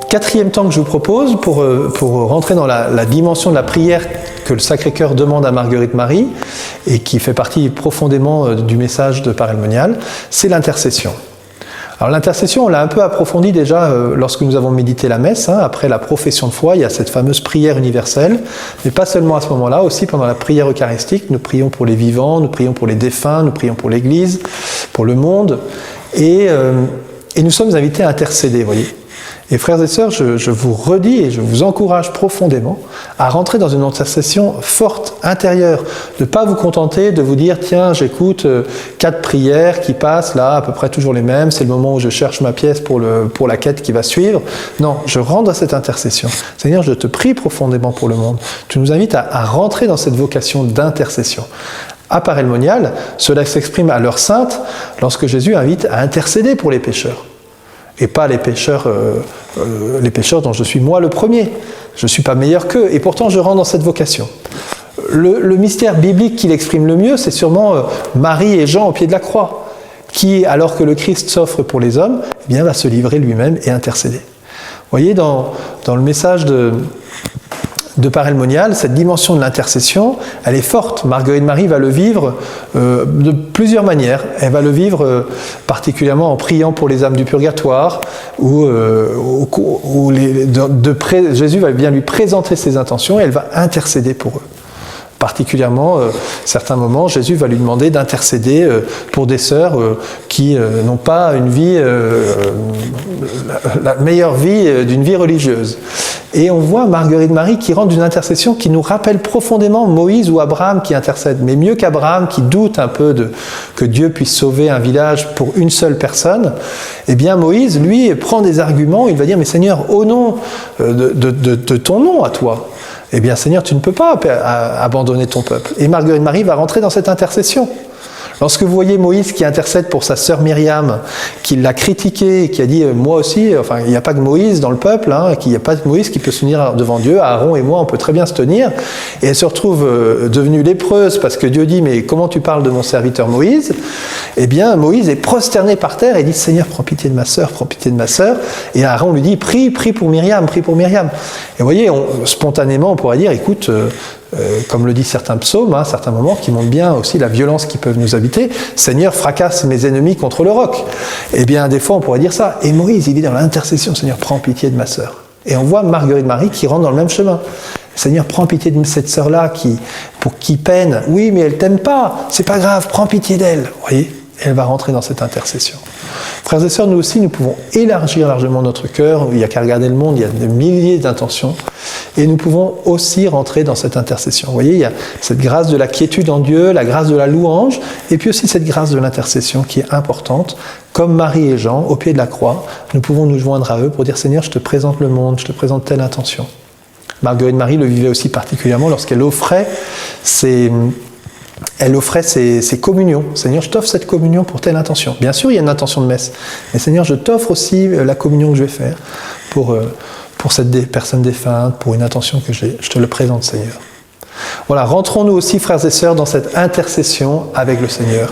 quatrième temps que je vous propose pour rentrer dans la dimension de la prière que le Sacré-Cœur demande à Marguerite Marie et qui fait partie profondément du message de Père Helmonial, c'est l'intercession. Alors l'intercession, on l'a un peu approfondi déjà lorsque nous avons médité la messe. Après la profession de foi, il y a cette fameuse prière universelle, mais pas seulement à ce moment-là, aussi pendant la prière eucharistique, nous prions pour les vivants, nous prions pour les défunts, nous prions pour l'Église, pour le monde, et nous sommes invités à intercéder, vous voyez. Et frères et sœurs, je vous redis et je vous encourage profondément à rentrer dans une intercession forte, intérieure, de ne pas vous contenter de vous dire « Tiens, j'écoute 4 prières qui passent là, à peu près toujours les mêmes, c'est le moment où je cherche ma pièce pour la quête qui va suivre. » Non, je rentre dans cette intercession. Seigneur, je te prie profondément pour le monde. Tu nous invites à rentrer dans cette vocation d'intercession. À Père Helmonial, cela s'exprime à l'heure sainte lorsque Jésus invite à intercéder pour les pécheurs. Et pas les pécheurs dont je suis moi le premier. Je ne suis pas meilleur qu'eux, et pourtant je rentre dans cette vocation. Le mystère biblique qui l'exprime le mieux, c'est sûrement Marie et Jean au pied de la croix, qui, alors que le Christ s'offre pour les hommes, eh bien, va se livrer lui-même et intercéder. Vous voyez, dans le message de Père Helmonial, cette dimension de l'intercession, elle est forte. Marguerite Marie va le vivre de plusieurs manières. Elle va le vivre particulièrement en priant pour les âmes du purgatoire, où Jésus va bien lui présenter ses intentions et elle va intercéder pour eux. Particulièrement, certains moments, Jésus va lui demander d'intercéder pour des sœurs qui n'ont pas une vie, la meilleure vie d'une vie religieuse. Et on voit Marguerite Marie qui rentre d'une intercession qui nous rappelle profondément Moïse ou Abraham qui intercèdent. Mais mieux qu'Abraham qui doute un peu que Dieu puisse sauver un village pour une seule personne, eh bien Moïse, lui, prend des arguments, il va dire « Mais Seigneur, au nom de ton nom à toi, eh bien Seigneur, tu ne peux pas abandonner ton peuple. » Et Marguerite Marie va rentrer dans cette intercession. Lorsque vous voyez Moïse qui intercède pour sa sœur Myriam, qui l'a critiqué, qui a dit « Moi aussi, enfin, il n'y a pas que Moïse dans le peuple, il n'y a pas que Moïse qui peut se tenir devant Dieu, Aaron et moi, on peut très bien se tenir. » Et elle se retrouve devenue lépreuse parce que Dieu dit « Mais comment tu parles de mon serviteur Moïse ?» Eh bien, Moïse est prosterné par terre et dit « Seigneur, prends pitié de ma sœur, prends pitié de ma sœur. » Et Aaron lui dit « Prie pour Myriam, prie pour Myriam. » Et vous voyez, spontanément, on pourrait dire « Écoute, comme le dit certains psaumes, certains moments qui montrent bien aussi la violence qui peut nous habiter. Seigneur, fracasse mes ennemis contre le roc. » Eh bien, des fois, on pourrait dire ça. Et Moïse, il est dans l'intercession. Seigneur, prends pitié de ma sœur. Et on voit Marguerite Marie qui rentre dans le même chemin. Seigneur, prends pitié de cette sœur-là qui peine. Oui, mais elle t'aime pas. C'est pas grave, prends pitié d'elle. Vous voyez ? Elle va rentrer dans cette intercession. Frères et sœurs, nous aussi, nous pouvons élargir largement notre cœur. Il n'y a qu'à regarder le monde, il y a des milliers d'intentions. Et nous pouvons aussi rentrer dans cette intercession. Vous voyez, il y a cette grâce de la quiétude en Dieu, la grâce de la louange, et puis aussi cette grâce de l'intercession qui est importante. Comme Marie et Jean, au pied de la croix, nous pouvons nous joindre à eux pour dire « Seigneur, je te présente le monde, je te présente telle intention. » Marguerite Marie le vivait aussi particulièrement lorsqu'elle offrait ses communions. Seigneur, je t'offre cette communion pour telle intention. Bien sûr, il y a une intention de messe. Mais Seigneur, je t'offre aussi la communion que je vais faire pour cette personne défunte, pour une intention que j'ai. Je te le présente, Seigneur. Voilà, rentrons-nous aussi, frères et sœurs, dans cette intercession avec le Seigneur.